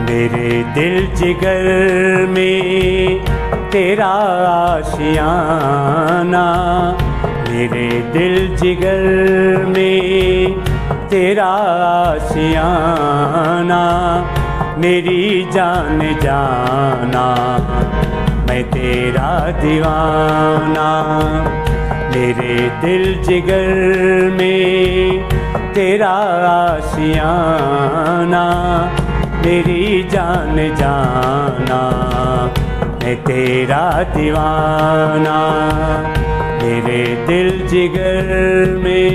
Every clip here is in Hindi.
मेरे दिल जिगर में तेरा आशियाना, मेरे दिल जिगर में तेरा आशियाना, मेरी जान जाना मैं तेरा दीवाना। मेरे दिल जिगर में तेरा आशियाना, मेरी जान जाना मैं तेरा दीवाना। मेरे दिल जिगर में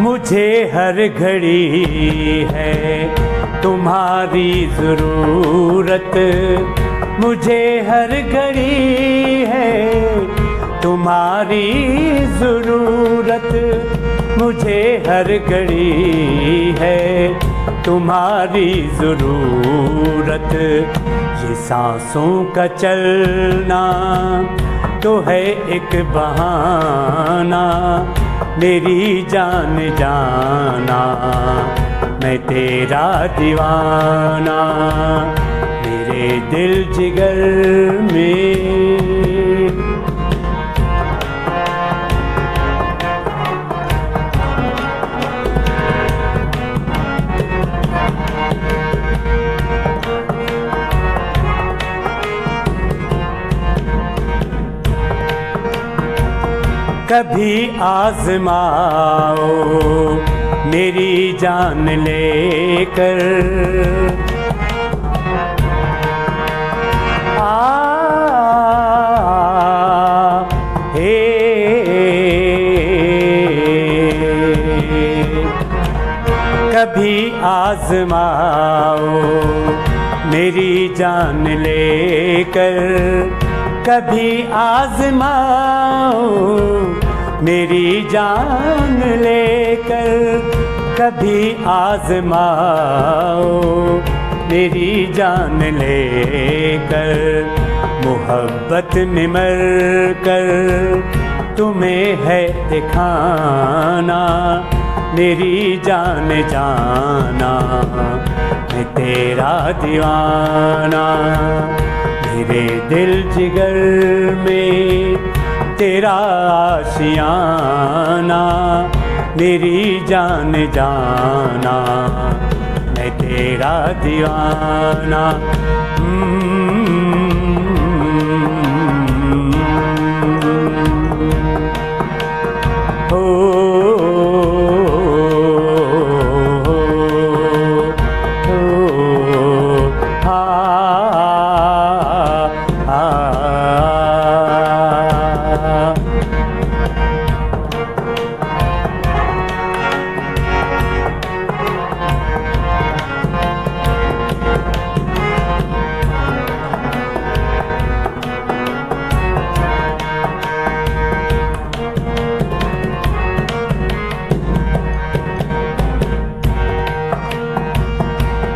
मुझे हर घड़ी है तुम्हारी ज़रूरत, मुझे हर घड़ी है तुम्हारी ज़रूरत, मुझे हर घड़ी है तुम्हारी ज़रूरत। ये सांसों का चलना तो है एक बहाना, मेरी जान जाना मैं तेरा दीवाना। मेरे दिल जिगर में कभी आज़माओ मेरी जान लेकर, कभी आज़माओ मेरी जान लेकर, कभी आज़माओ मेरी जान लेकर, कभी आज़माओ मेरी जान लेकर। मोहब्बत में मर कर तुम्हें है दिखाना, मेरी जान जाना मैं तेरा दीवाना। मेरे दिल जिगर में तेरा आशियाना, मेरी जान जाना मैं तेरा दीवाना।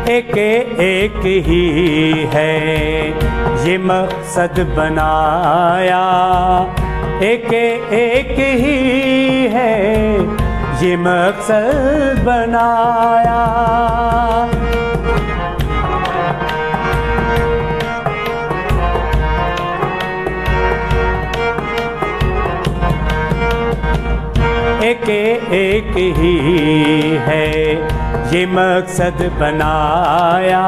एक एक ही है ये मकसद बनाया, एक एक ही है ये मकसद बनाया। एक एक ही है ये मकसद बनाया,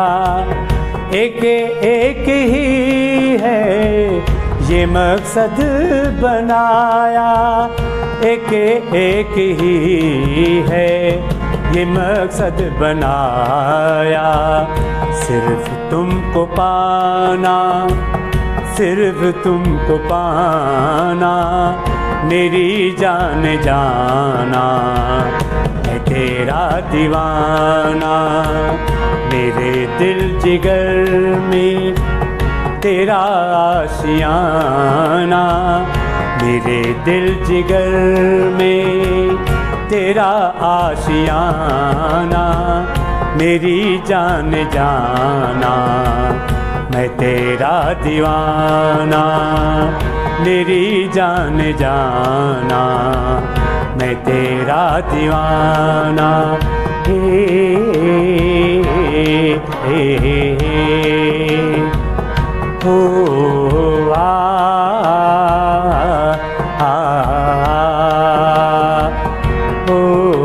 एक एक ही है ये ये मकसद बनाया, एक एक ही है ये मकसद बनाया। सिर्फ तुमको पाना, सिर्फ तुमको पाना, मेरी जान जाना, मैं तेरा दीवाना। मेरे दिल जिगर में तेरा आशियाना, मेरे दिल जिगर में तेरा आशियाना, मेरी जान जाना, मैं तेरा दीवाना, मेरी जान जाना, मैं तेरा दीवाना। हे हे हे हो आ आ, आ, ओ